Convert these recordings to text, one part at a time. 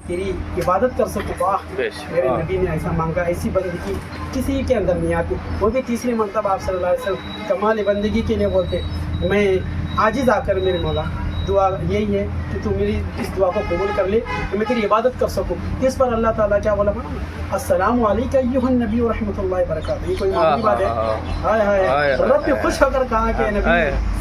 तेरी इबादत कर सकूँ। वाह, मेरे नबी ने ऐसा मांगा, ऐसी बंदगी किसी के अंदर नहीं आती। वो भी तीसरी मरतबा आप सल्लल्लाहु अलैहि वसल्लम कमाल बंदगी के लिए बोलते, मैं आजिज़ आकर मेरे मौला दुआ यही है कि तू मेरी इस दुआ को कबूल कर ले कि मैं तेरी इबादत कर सकूँ। इस पर अल्लाह ताला क्या बोला, अस्सलामु अलैका अय्युहन नबी व रहमतुल्लाहि व बरकातहू। ये कोई मामूली बात है? हाय हाय, रब ने खुश होकर कहा कि नबी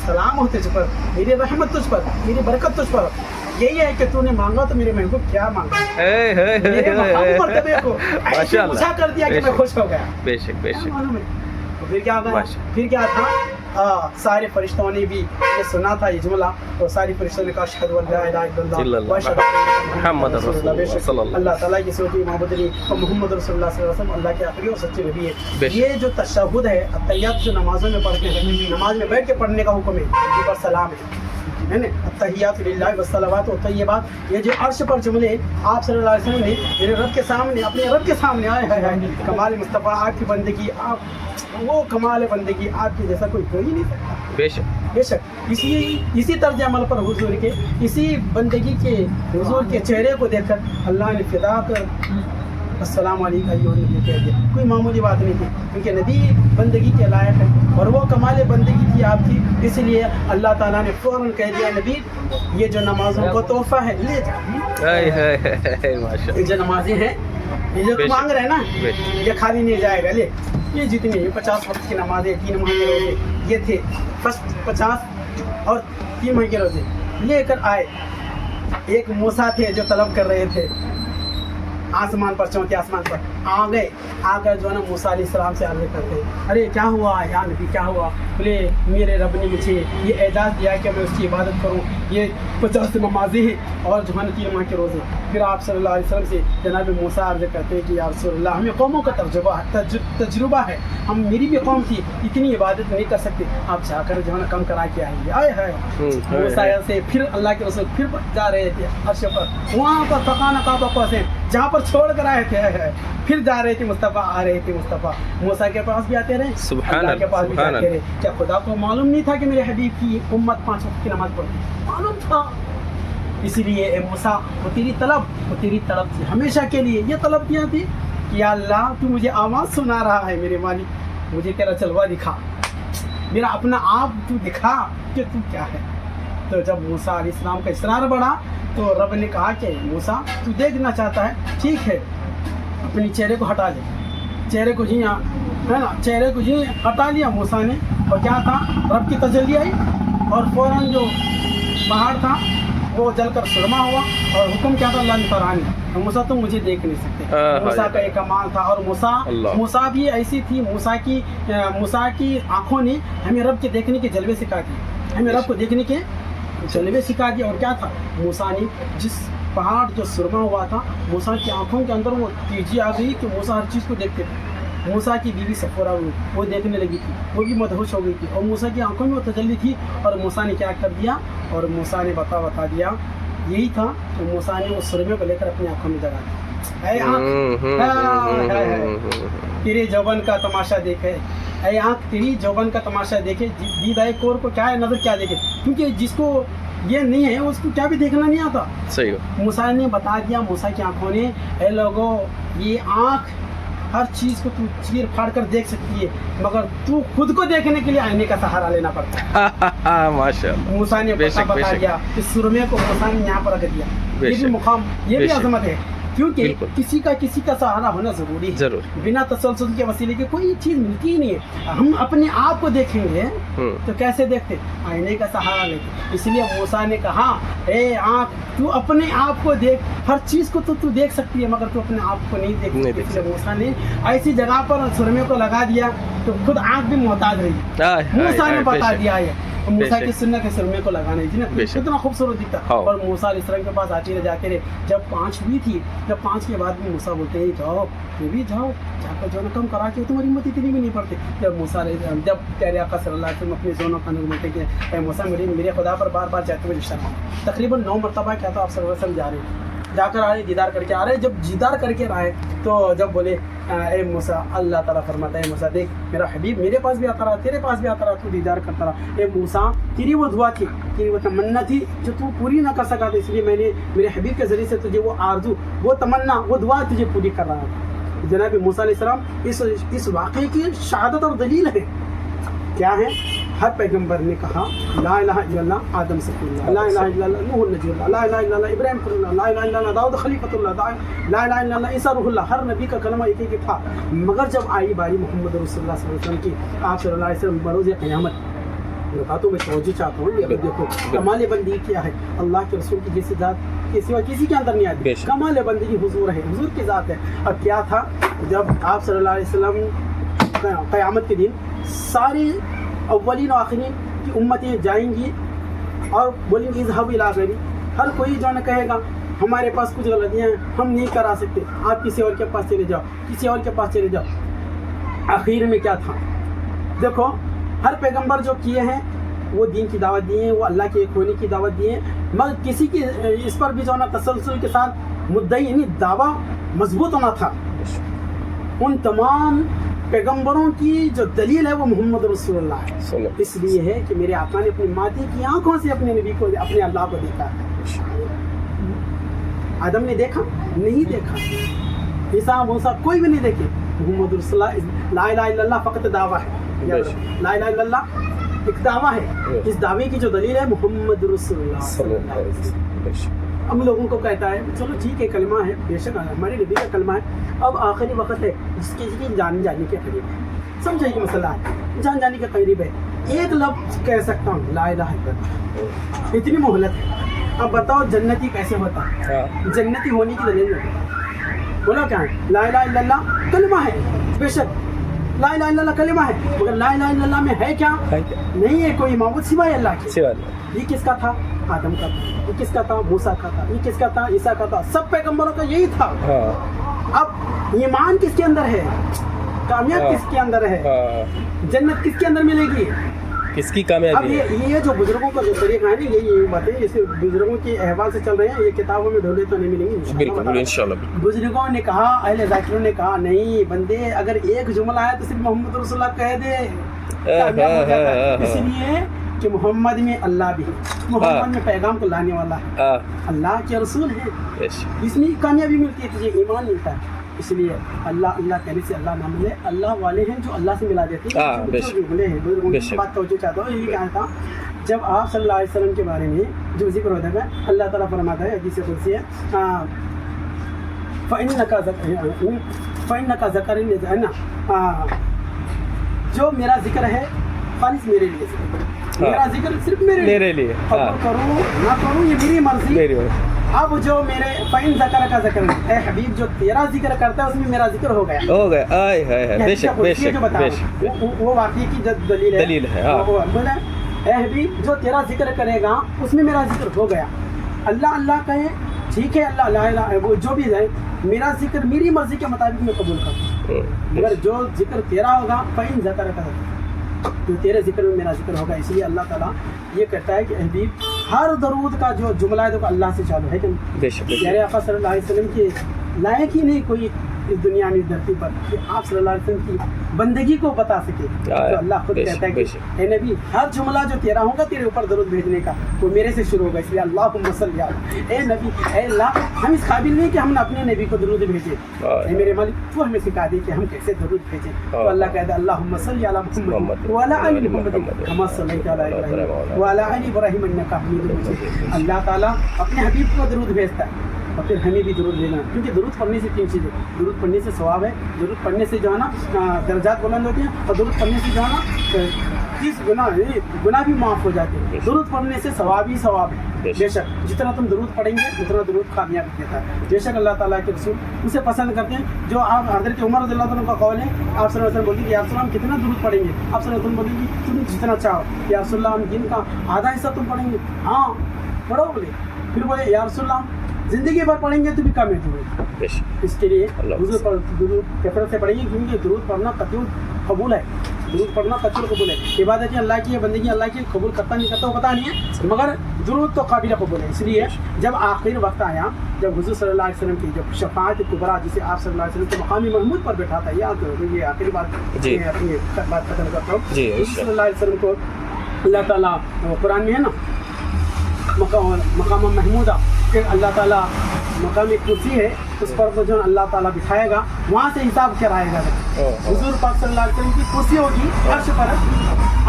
सलाम हो तुझ पर, मेरी रहमत तुझ पर, मेरी बरकत तुझ पर। यही है कि तूने मांगा तो मेरे महबूब क्या मांगा, मेरे मकाम मर्तबे को ऐसे ऊंचा कर दिया कि मैं खुश हो गया। बेशक बेशक। तो फिर क्या होगा, फिर क्या था, सारे फरिश्तों ने भी ये सुना था ये जुमला, और सारे फरिश्तों ने कहा अशहदु अल्ला इलाहा इल्लल्लाह व अशहदु अन्ना मुहम्मदुर रसूलुल्लाह। अल्लाह ताला की सूरत मोहम्मद और मोहम्मद रसूलुल्लाह सल्लल्लाहु अलैहि वसल्लम अल्लाह के आखिरी और सच्चे नबी है। ये जो तशहुद है, अत्तहियात जो नमाजों में पढ़ते हैं, नमाज में बैठ के पढ़ने का हुक्म है, ये पर सलाम है ना, अत्तहियातु लिल्लाहि व सलावातु व तय्यबात। ये जो अर्श पर जुमले आप सल्लल्लाहु अलैहि वसल्लम ने मेरे रब के सामने, अपने रब के सामने आए हैं, कमाल मुस्तफ़ा आपकी बंदगी, आप वो कमाल बंदगी आपकी जैसा कोई हो ही नहीं सकता। बेशक बेशक। इसी तर्ज अमल पर हुजूर के, इसी बंदगी के हुजूर के चेहरे को देखकर अल्लाह ने फिदा कर अस्सलामु अलैका अय्युहन नबी कह दिया। कोई मामूली बात नहीं थी, क्योंकि नबी बंदगी के लायक है और वो कमाल बंदगी थी आपकी, इसलिए अल्लाह ताला ने फ़ौरन कह दिया, नबी ये जो नमाजों को तोहफा है ले जा। ये जो नमाजें हैं, ये जो तुम मांग रहे हैं ना, ये खाली नहीं जाएगा, ले ये जितनी 50 वक्त की नमाजें, 3 माह के रोजे ये थे, फर्स्ट 50 और 3 माह के रोजे लेकर आए। एक मूसा थे जो तलब कर रहे थे आसमान पर, चौथे आसमान पर आ गए, आकर जो है ना मूसा अलैहिस्सलाम से अर्ज़ करते, अरे क्या हुआ या नबी, क्या हुआ? बोले मेरे रब ने मुझे ये एजाज़ दिया कि मैं उसकी इबादत करूं, ये 50 नमाज़ें हैं और जो है ना 3 माह के रोज़े। फिर आप सल्लल्लाहु अलैहि वसल्लम से जनाब मूसा अर्ज़ करते हैं कि या रसूलल्लाह, हमें कौमों का तजुर्बा है, हम मेरी भी कौम थी, इतनी इबादत नहीं कर सकते, आप जाकर जो है ना कम करा के आएंगे। आए है मूसा से फिर अल्लाह के रसूल फिर जा रहे थे अर्श पर, वहाँ पर फ़काना काबा पहुँचे जहाँ पर छोड़ कर आए थे, फिर जा रहे थे मुस्तफ़ा, आ रहे थे मुस्तफ़ा, मूसा के पास भी आते रहे, अल्लाह के पास भी जाते रहे। क्या खुदा को मालूम नहीं था कि मेरे हबीब की उम्मत 5 वक्त की नमाज पढ़ती? मालूम था। इसीलिए ए मूसा, वो तेरी तलब थी हमेशा के लिए, ये तलब किया थी कि या अल्लाह तू मुझे आवाज़ सुना रहा है, मेरे मालिक मुझे तेरा जलवा दिखा, मेरा अपना आप तू दिखा कि तू क्या है। तो जब मूसा अलैहिस्सलाम का इसरार बढ़ा तो रब ने कहा कि मूसा तू देखना चाहता है, ठीक है, अपनी चेहरे को हटा ले, चेहरे को जी है ना, चेहरे को जी हटा लिया मूसा ने, और क्या था, रब की तजल्ली आई और फ़ौरन जो पहाड़ था वो जलकर सुरमा हुआ, और हुक्म क्या था, अल्लाह ने फरमानी, मूसा तुम मुझे देख नहीं सकते। मूसा का एक कमाल था, और मूसा भी ऐसी थी, मूसा की आंखों ने हमें रब के देखने के जलवे सिखा दिए, हमें रब को देखने के जलवे सिखा दिया। और क्या था, मूसा ने जिस पहाड़ जो सुरमा हुआ था, मूसा की आंखों के अंदर वो तेजी आ गई कि मूसा हर चीज़ को देखते थे। मूसा की बीवी सफोरा हुई, वो देखने लगी थी, वो भी मदहोश हो गई थी, और मूसा की आंखों में वो तजल्ली थी, और मूसा ने क्या कर दिया, और मूसा ने बता दिया, यही था कि मूसा ने उस सुरमे को लेकर अपनी आंखों में जगा दिया। ऐ आँख तेरे जौबन का तमाशा देखे, ऐ आँख तेरी जौबन का तमाशा देखे, दीदाए कोर को क्या है नजर क्या देखे, क्योंकि जिसको ये नहीं है उसको क्या भी देखना नहीं आता। सही हो। मूसा ने बता दिया, मूसा की आंखों ने, ऐ लोगों ये आँख हर चीज़ को तू चीर फाड़ कर देख सकती है, मगर तू खुद को देखने के लिए आईने का सहारा लेना पड़ता है। माशाअल्लाह। मूसा ने बता दिया, इस सुरमे को मूसा ने यहाँ पर रख दिया। ये भी मुकाम, ये भी अजमत है, क्योंकि किसी का सहारा होना जरूरी है। बिना तसल्सल के वसीले की कोई चीज़ मिलती ही नहीं है। हम अपने आप को देखेंगे तो कैसे देखते, आईने का सहारा लेते। इसलिए मूसा ने कहा, ए आँख तू अपने आप को देख, हर चीज़ को तो तू देख सकती है, मगर तू अपने आप को नहीं देख सकती। इसलिए मूसा ने ऐसी जगह पर सुरमे को लगा दिया तो खुद आँख भी मोहताज रही। मूसा ने बता दिया है, मूसा की सुन्नत है सुरमे को लगाने की ना, कितना खूबसूरत दिखता। और मूसा अलैहिस्सलाम के पास आते रहे, जाते रहे। जब 5 हुई थी, जब 5 के बाद भी मूसा बोलते हैं जाओ, ये भी जाओ, जाकर जो ना कम करा के, तुम्हारी हिम्मत इतनी भी नहीं पड़ती। जब प्यारे आका सल्लल्लाहु अलैहि वसल्लम अपने दोनों कानों में बोलते कि मूसा मेरे खुदा पर बार बार जाते हुए शर्मा, तकरीबन 9 मरतबा क्या था आप सल्लल्लाहु अलैहि वसल्लम जा रहे हैं, جا کر آ رہے, دیدار کر کے آ رہے. جب دیدار کر کے آئے تو جب بولے اے موسیٰ, اللہ تعالیٰ فرماتا ہے موسیٰ دیکھ میرا حبیب میرے پاس بھی آتا رہا, تیرے پاس بھی آتا رہا, تو دیدار کرتا رہا. اے موسیٰ تیری وہ دعا تھی, تیری وہ تمنا تھی جو تو پوری نہ کر سکا تھا, اس لیے میں نے میرے حبیب کے ذریعے سے تجھے وہ آرزو, وہ تمنا, وہ دعا تجھے پوری کر رہا تھا. جناب موسیٰ علیہ السلام اس واقعے کی شہادت اور دلیل ہے. کیا ہے؟ ہر پیغمبر نے کہا لا الہ الا اللہ آدم صفی اللہ, لا الہ الا اللہ نوح نجی اللہ, لا الہ الا اللہ ابراہیم خلیل اللہ, لا الہ الا اللہ داؤد خلیفۃ اللہ, لا الہ الا اللہ عیسیٰ روح اللہ. ہر نبی کا کلمہ ایک ایک تھا. مگر جب آئی باری محمد رسول اللہ صلی اللہ علیہ وسلم کی, آپ صلی اللہ علیہ وسلم بروز قیامت, بتاتا ہوں میں توجہ چاہتا ہوں, یہ دیکھو کمال بندگی کیا ہے. اللہ کے رسول کی جیسی ذات کے سوا کسی کے اندر نہیں آتی. کمال بندگی حضور ہے, حضور کی ذات ہے. اور کیا تھا جب آپ صلی اللہ علیہ وسلم قیامت کے دن ساری اولین و آخرین کی امتیں جائیں گی اور بولیں گی اذهب الی غیری. ہر کوئی جو ہے کہے گا ہمارے پاس کچھ غلطیاں ہیں, ہم نہیں کرا سکتے, آپ کسی اور کے پاس چلے جاؤ, کسی اور کے پاس چلے جاؤ. آخر میں کیا تھا دیکھو, ہر پیغمبر جو کیے ہیں وہ دین کی دعوت دیے ہیں, وہ اللہ کے ایک ہونے کی دعوت دیے ہیں, مگر کسی کی اس پر بھی جو ہے نا تسلسل کے ساتھ مدعی یعنی دعویٰ مضبوط ہونا تھا. ان تمام پیغمبروں کی جو دلیل ہے وہ محمد رسول اللہ ہے. اس لیے ہے کہ میرے آقا نے اپنی مادی کی آنکھوں سے اپنے نبی کو, اپنے اللہ کو دیکھا ہے. آدم نے دیکھا نہیں دیکھا, عیسیٰ موسیٰ کوئی بھی نہیں دیکھے. محمد رسول اللہ, لا الہ الا اللہ فقط دعویٰ ہے, لا الہ الا اللہ ایک دعویٰ ہے. اس دعوے کی جو دلیل ہے محمد رسول اللہ صلی اللہ علیہ وسلم. ہم لوگوں کو کہتا ہے چلو ٹھیک ہے کلمہ ہے, بے شک ہمارے نبی کا کلمہ ہے, اب آخری وقت ہے جس کی جان جانے کے قریب ہے. سمجھے کہ مسئلہ ہے, جان جانے کے قریب ہے, ایک لفظ کہہ سکتا ہوں لا الہ الا اللہ, اتنی مہلت ہے. اب بتاؤ جنتی کیسے ہوتا ہے؟ جنتی ہونے کی دلیل بولا کیا ہے؟ لا الہ الا اللہ کلمہ ہے, بے شک لا الہ الا اللہ کلمہ ہے, مگر لا الہ الا اللہ میں ہے کیا؟ نہیں ہے کوئی معبود سوائے اللہ کے. یہ کس کا تھا؟ آدم کا تھا. یہ کس کا تھا؟ موسیٰ کا تھا. یہ کس کا تھا؟ عیسیٰ کا تھا. سب پیغمبروں کا یہی تھا. اب ایمان کس کے اندر ہے؟ کامیاب کس کے اندر ہے؟ جنت کس کے اندر ملے گی؟ کس کی کامیابی؟ اب یہ جو بزرگوں کا جو طریقہ ہے نا, یہی باتیں جیسے بزرگوں کے احوال سے چل رہے ہیں, یہ کتابوں میں ڈھونڈے تو نہیں ملیں گی. بالکل انشاءاللہ. بزرگوں نے کہا, اہل ذاکروں نے کہا نہیں بندے, اگر ایک جملہ ہے تو صرف محمد رسول اللہ کہہ دے, کامیاب ہو جاتا ہے. اس لیے کہ محمد میں اللہ بھی ہے, محمد میں پیغام کو لانے والا ہے, اللہ کے رسول ہے, اس میں کامیابی ملتی ہے, تجھے ایمان ملتا ہے. اس لیے اللہ اللہ کہنے سے اللہ نہ ملے, اللہ والے ہیں جو اللہ سے ملا دیتے ہیں, جو ملے ہیں. بات توجہ چاہتا ہوں, یہی کہا تھا جب آپ صلی اللہ علیہ وسلم کے بارے میں جو ذکر ہوتا ہے, اللہ تعالیٰ فرماتا ہے حدیث قدسی ہے, فَإِنَّكَ ذَكَرَنِي ہے نا, جو میرا ذکر ہے خالص میرے لیے, میرا ذکر صرف میرے لیے, کروں نہ کروں یہ میری مرضی. اب جو میرے فَإِن ذَكَرَكَ ذَكَرَنِي, اے حبیب جو تیرا ذکر کرتا ہے اس میں میرا ذکر ہو گیا. آئے ہائے, بے شک بے شک بے شک, وہ واقعی کی دلیل ہے. اے حبیب جو تیرا ذکر کرے گا اس میں میرا ذکر ہو گیا. اللہ اللہ کہے ٹھیک ہے, اللہ لا الہ وہ جو بھی ہے, میرا ذکر میری مرضی کے مطابق میں قبول کرتا ہوں. مگر جو ذکر تیرا ہوگا فَإِن ذَكَرَكَ, تو تیرے ذکر میں میرا ذکر ہوگا. اس لیے اللہ تعالیٰ یہ کہتا ہے کہ حبیب ہر درود کا جو جملہ ہے تو اللہ سے چالو ہے کہ میرے آقا صلی اللہ علیہ وسلم کے لائق ہی نہیں کوئی اس دنیا میں, دھرتی پر, کہ آپ صلی اللہ علیہ وسلم کی بندگی کو بتا سکے. تو اللہ خود کہتا ہے کہ اے نبی ہر جملہ جو تیرا ہوگا تیرے اوپر درود بھیجنے کا وہ میرے سے شروع ہوگا. اس لیے اللہم صلی علی, اے نبی اے اللہ ہم اس قابل نہیں کہ ہم اپنے نبی کو درود بھیجیں, اے میرے مالک تو ہمیں سکھا دے کہ ہم کیسے درود بھیجیں. تو اللہ کہتا ہے اللہم صلی علی محمد وعلی آل محمد کما صلیت علی ابراہیم وعلی آل ابراہیم انک حمید مجید. اللہ تعالیٰ اپنے حبیب کو درود بھیجتا ہے اور پھر ہمیں بھی درود لینا, کیونکہ درود پڑھنے سے تین چیزیں, درود پڑھنے سے ثواب ہے, درود پڑھنے سے جو ہے نا درجات بلند ہوتے ہیں, اور درود پڑھنے سے جو ہے نا 30 گناہ بھی معاف ہو جاتے ہیں. درود پڑھنے سے ثواب ہی ثواب ہے. بے شک جتنا تم درود پڑھیں گے اتنا درود کامیابی دیتا ہے. بے شک اللہ تعالیٰ کے رسول اسے پسند کرتے ہیں. جو آپ حضرت عمر رضی اللہ عنہ کا قول ہے, آپ صلی اللہ علیہ وسلم بولتے ہیں کہ یا رسول اللہ ہم کتنا درود پڑھیں گے؟ آپ صلی اللہ علیہ وسلم بولتے ہیں کہ تم جتنا چاہو. یا رسول اللہ ہم دن کا آدھا حصہ تم پڑھیں گے؟ ہاں پڑھو. بولے پھر بولے یا رسول اللہ زندگی بھر پڑھیں گے تو بھی کامیاب ہوگی. اس کے لیے حضور پر درود کثرت سے پڑھیں گے, کیونکہ درود پڑھنا قطعی قبول ہے. दुरूद पढ़ना कत्ल कबूल है, इबादत अल्लाह की है, बंदगी अल्लाह की, कबूल करता नहीं करता वो पता नहीं है, मगर दुरूद तो काबिल कबूल है। इसलिए जब आखिरी वक्त आया, जब हुजूर सल्लल्लाहु अलैहि वसल्लम की जब शफाअत कुबरा जिसे आप सल्लल्लाहु अलैहि वसल्लम के मकामी महमूद पर बैठा था, ये आखिरी बात मैं अपनी बात खत्म करता हूँ। सल्लल्लाहु अलैहि वसल्लम को अल्लाह ताला कुरान में है ना मकाम महमूदा, फिर अल्लाह ताला मकाम कुर्सी है उस पर जो अल्लाह ताला बिठाएगा, वहाँ से हिसाब कराएगा। हुजूर पाक सल्लल्लाहु अलैहि वसल्लम की कुर्सी होगी अर्श पर,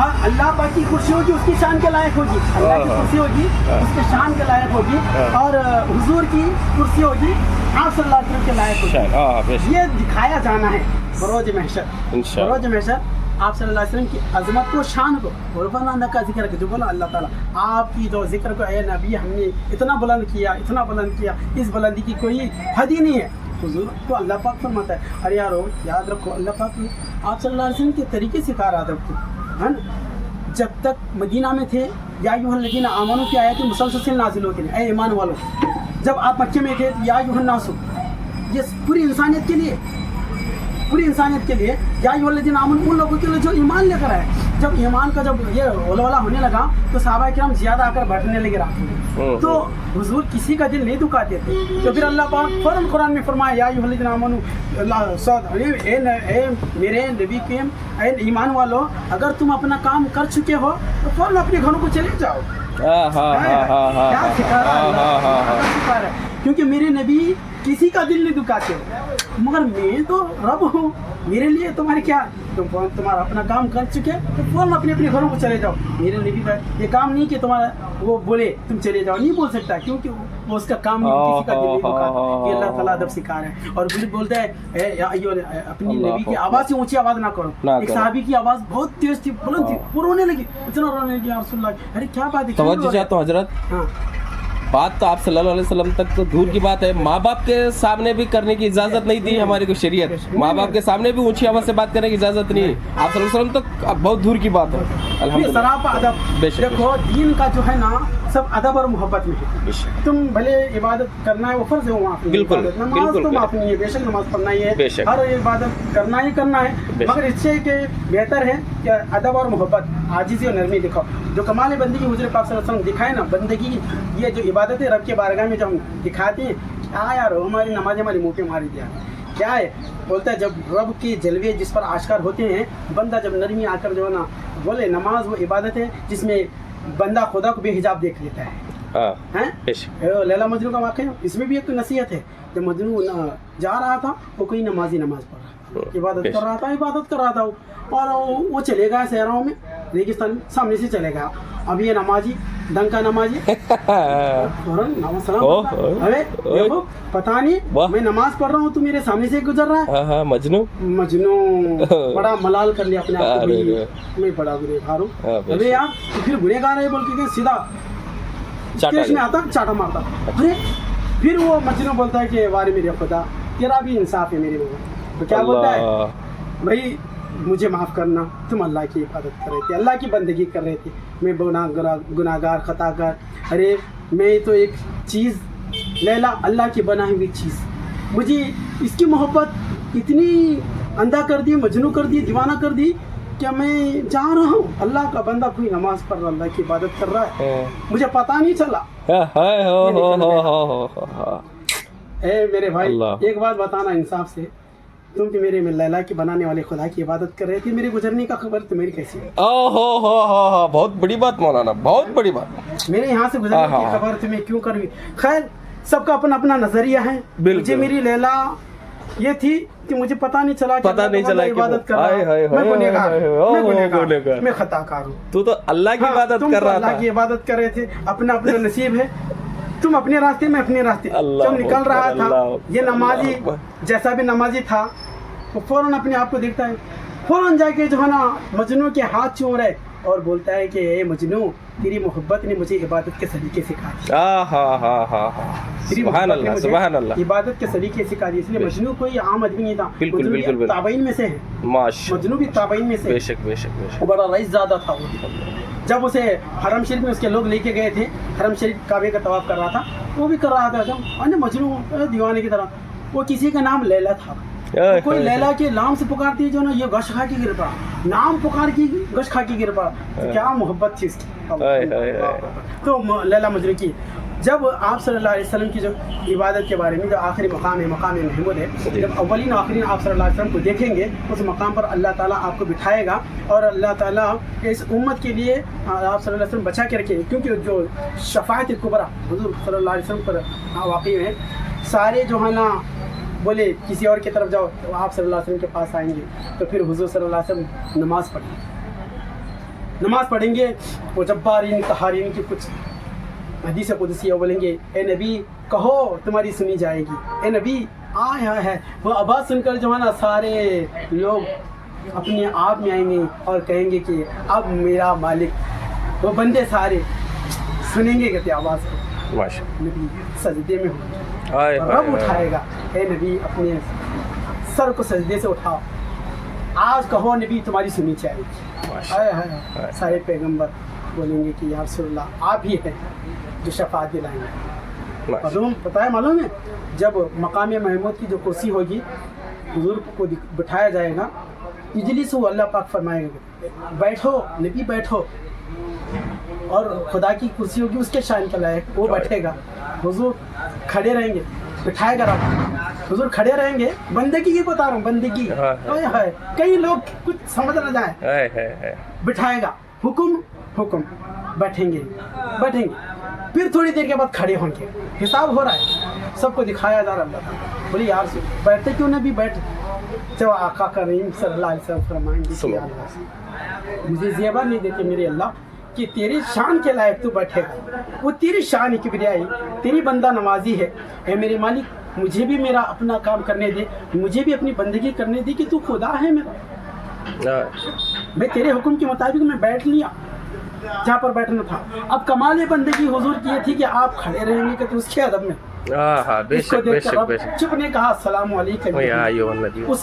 और अल्लाह पाक की कुर्सी होगी उसकी शान के लायक होगी, अल्लाह की कुर्सी होगी उसके शान के लायक होगी, और हुजूर की कुर्सी होगी आप सल्लल्लाहु अलैहि वसल्लम के लायक होगी। ये दिखाया जाना है बरोज महशर, बरोज महशर आप सल्लल्लाहु अलैहि वसल्लम की अजमत को, शान को, और फरमाना का जिक्र कर, जो बोला अल्लाह ताला आपकी जो जिक्र को ए नबी हमने इतना बुलंद किया, इतना बुलंद किया, इस बुलंदी की कोई हद ही नहीं है। हुजूर को अल्लाह पाक फरमाता है, अरे यारो याद रखो अल्लाह पाक आप सल्लल्लाहु अलैहि वसल्लम के तरीके सिखा रहा था आपको, है ना। जब तक मदीना में थे या अय्युहल्लज़ीना आमनू की आयत मुसलसल नाज़िल होती है, ए ईमान वालों। जब आप मक्के में थे या अय्युहन्नासु, ये पूरी इंसानियत के लिए, पूरी इंसानियत के लिए, या अय्युहल्लज़ीना आमनू उन लोगों के लिए जो ईमान लेकर आए। जब ईमान का जब ये वलवला होने लगा तो सहाबा किराम ज़्यादा आकर बैठने लगे रात में, तो हुजूर किसी का दिल नहीं दुखाते थे। तो फिर अल्लाह पाक फौरन कुरान में फरमाया या अय्युहल्लज़ीना आमनू ए मेरे नबी के ए ईमान वालों, अगर तुम अपना काम कर चुके हो तो फौरन अपने घरों को चले जाओ। क्या सिखा रहा है, क्योंकि मेरे नबी किसी का दिल नहीं दुखाते, मगर मैं तो रब हूँ, मेरे लिए तुम्हारे क्या, तुम तुम्हारा अपना काम कर चुके तो फौरन अपने अपने घरों को चले जाओ। मेरे नबी का ये काम नहीं कि तुम्हारा वो बोले तुम चले जाओ, नहीं बोल सकता, क्योंकि वो उसका काम नहीं, किसी का दिल नहीं दुखाता। ये अल्लाह ताला अदब सिखा रहे हैं। और फिर बोलता है अपनी नबी की आवाज़ से ऊंची आवाज़ ना करो। एक सहाबी की आवाज़ बहुत तेज थी, बुलंद थी, वो रोने लगी, इतना रोने लगी, या रसूलल्लाह अरे क्या बात है, तवज्जो चाहता हूं हजरत। हाँ बात तो आप सल्लल्लाहु अलैहि वसल्लम तक तो दूर की बात है, माँ बाप के सामने भी करने की इजाजत नहीं दी हमारी को शरीयत, माँ बाप के सामने भी ऊंची आवाज से बात करने की इजाजत नहीं। आप सल्लल्लाहु अलैहि वसल्लम तक बहुत दूर की बात है। अल्हम्दुलिल्लाह सरापा अदब। देखो दीन का जो है ना सब अदब और मोहब्बत में है। तुम भले इबादत करना है वो फर्ज है, वो माफ बिल्कुल, नमाज तो माफ नहीं है, बेशक नमाज पढ़ना ही है, हर इबादत करना ही करना है, मगर इससे के बेहतर है कि अदब और मोहब्बत, आजिज़ी और नरमी दिखाओ। जो कमाल बंदगी हुज़ूर पाक सल्लल्लाहु अलैहि वसल्लम दिखाए ना, बंदगी ये जो इबादत है रब के बारगाह में जो हम दिखाते हैं, क्या यार हमारी नमाज हमारी मुँह पे मारी दिया क्या है। बोलता है जब रब के जलवे जिस पर आश्कार होते हैं, बंदा जब नरमी आकर जो है ना बोले, नमाज वो इबादत है जिसमें बंदा खुदा को बेहिजाब देख लेता है। हैं लैला मजनू का वाक़या, इसमें भी एक नसीहत है। जब मजनू जा रहा था वो कोई नमाज पढ़ रहा था, इबादत कर रहा था और वो चले गया शहरों में, रेगिस्तान सामने से चले गया। अब ये नमाजी डंका नमाजी अरे देखो पता नहीं मैं नमाज पढ़ रहा हूँ, तू मेरे सामने से गुजर रहा है। मजनू बड़ा मलाल कर लिया अपने आप को, मैं बड़ा गुनहगार हूँ। अरे यार तो फिर गुनहगार है बोल के सीधा केस में आता चाटा मारता। अरे फिर वो मजनू बोलता है कि वारे मेरे खुदा तेरा भी इंसाफ है मेरे में। तो क्या बोलता है, भाई मुझे माफ़ करना, तुम अल्लाह की इबादत कर रहे थे, अल्लाह की बंदगी कर रहे थे, मैं गुनाहगार खताकार। अरे मैं तो एक चीज़ लैला अल्लाह की बनाई हुई चीज़, मुझे इसकी मोहब्बत इतनी अंधा कर दी, मजनू कर दी, दीवाना कर दी कि मैं जा रहा हूँ अल्लाह का बंदा, कोई नमाज पढ़ रहा, अल्लाह की इबादत कर रहा है, मुझे पता नहीं चला। मेरे भाई एक बात बताना इंसाफ से, तुम कि मेरे में लैला की बनाने वाले खुदा की इबादत कर रहे थे, मेरे गुजरने का खबर तुम्हारी कैसी है? ओहो बहुत बड़ी बात मौलाना, बहुत बड़ी बात। मेरे यहाँ से गुजरने की खबर तुम्हें क्यों करवी? खैर सबका अपना अपना नजरिया है। मुझे मेरी लैला ये थी कि मुझे पता नहीं चला इबादत कर रहा है, मैं खताकार हूँ। तू तो अल्लाह की इबादत कर रहा था, अल्लाह की इबादत कर रहे थे, अपना अपना नसीब है, तुम अपने रास्ते में अपने रास्ते जब निकल रहा था। ये नमाजी जैसा भी नमाजी था वो फौरन अपने आप को देखता है, फौरन जाके जो है ना मजनू के हाथ चूम रहे और बोलता है कि ए मजनू तेरी मोहब्बत ने मुझे इबादत के सलीके सिखा दिया। सुभान अल्लाह, इबादत के सलीके सिखा दिए। इसलिए मजनू कोई आम आदमी नहीं था, बिल्कुल ताबईन में से है, मजनू भी ताबईन में से, बेशक बड़ा रईस ज़्यादा था वो। जब उसे हरम शरीफ में उसके लोग लेके गए थे, हरम शरीफ काबे का तवाफ कर रहा था, वो भी कर रहा था जब अन्य मजनू दीवाने की तरह। वो किसी का नाम लैला था, हाय, कोई हाय, लैला के नाम से पुकारती है जो ना, ये गश खा के गिर पड़ा, नाम पुकार की गश खा के गिर पड़ा, तो क्या मोहब्बत थी इसकी। हाय, हाय, हाय। तो लैला मजनू की जब आप सल्लल्लाहु अलैहि वसल्लम की जो इबादत के बारे में जो आखिरी मकाम है, मकाम महमूद है, जब अव्वलीन आखिरीन आप सल्लल्लाहु अलैहि वसल्लम को देखेंगे, उस मकाम पर अल्लाह ताला आपको बिठाएगा और अल्लाह ताला इस उम्मत के लिए आप सल्लल्लाहु अलैहि वसल्लम बचा के रखेंगे, क्योंकि जो शफाअत कुबरा हुजूर सल्लल्लाहु अलैहि वसल्लम पर वाक़ई है। सारे जो है ना बोले किसी और की तरफ जाओ तो आप सल्लल्लाहु अलैहि वसल्लम के पास आएंगे, तो फिर हुजूर सल्लल्लाहु अलैहि वसल्लम नमाज पढ़ेंगे, वो जब्बारीन कहारीन की कुछ हदीस कुदसिया बोलेंगे, ए नबी कहो तुम्हारी सुनी जाएगी, ए नबी आया है। वो आवाज़ सुनकर जो है ना सारे लोग अपने आप में आएंगे और कहेंगे कि अब मेरा मालिक, वो बंदे सारे सुनेंगे कहते आवाज़ को, माशाअल्लाह। नबी सजदे में होंगे, हाय, रब हाय, उठाएगा, ए नबी अपने सर को सजदे से उठाओ, आज कहो नबी तुम्हारी सुनी जाएगी। हाय हाय, सारे पैगंबर बोलेंगे कि या रसूलल्लाह आप ही हैं जो शफाअत दिलाएंगे। मालूम पता है, मालूम है जब मकाम महमूद की जो कुर्सी होगी, हुजूर को बिठाया जाएगा, इजलिस अल्लाह पाक फरमाएगा बैठो नबी बैठो, और खुदा की कुर्सी होगी उसके शान का लायक, वो बैठेगा, हुजूर खड़े रहेंगे, बिठाएगा रब, हुजूर खड़े रहेंगे, बंदगी की बता रहा हूँ, बंदगी। हाय हाय, कई लोग कुछ समझ ना जाए, बिठाएगा, हुक्म हुक्म, बैठेंगे, फिर थोड़ी देर के बाद खड़े होंगे, हिसाब हो रहा है, सबको दिखाया जा रहा है। बोले यार बैठते क्यों ना भी बैठ, जब आका करीम सल्लल्लाहु अलैहि वसल्लम फरमाएंगे मुझे ज़ेबा नहीं देते मेरे अल्लाह कि तेरी शान के लायक तू बैठेगा, वो तेरी शान किबरियाई, तेरी बंदा नवाजी है, ए मेरे मालिक मुझे भी मेरा अपना काम करने दे, मुझे भी अपनी बंदगी करने दे कि तू खुदा है मेरा। मैं तेरे हुक्म के मुताबिक मैं बैठ लिया जहाँ पर बैठना था। अब कमाल बंदगी हुजूर की ये थी कि आप खड़े रहेंगे कि तो उसके अदब में बेशक बेशक बेशक चुप ने कहा अस्सलाम वालेकुम, या अय्युहन नबी। उस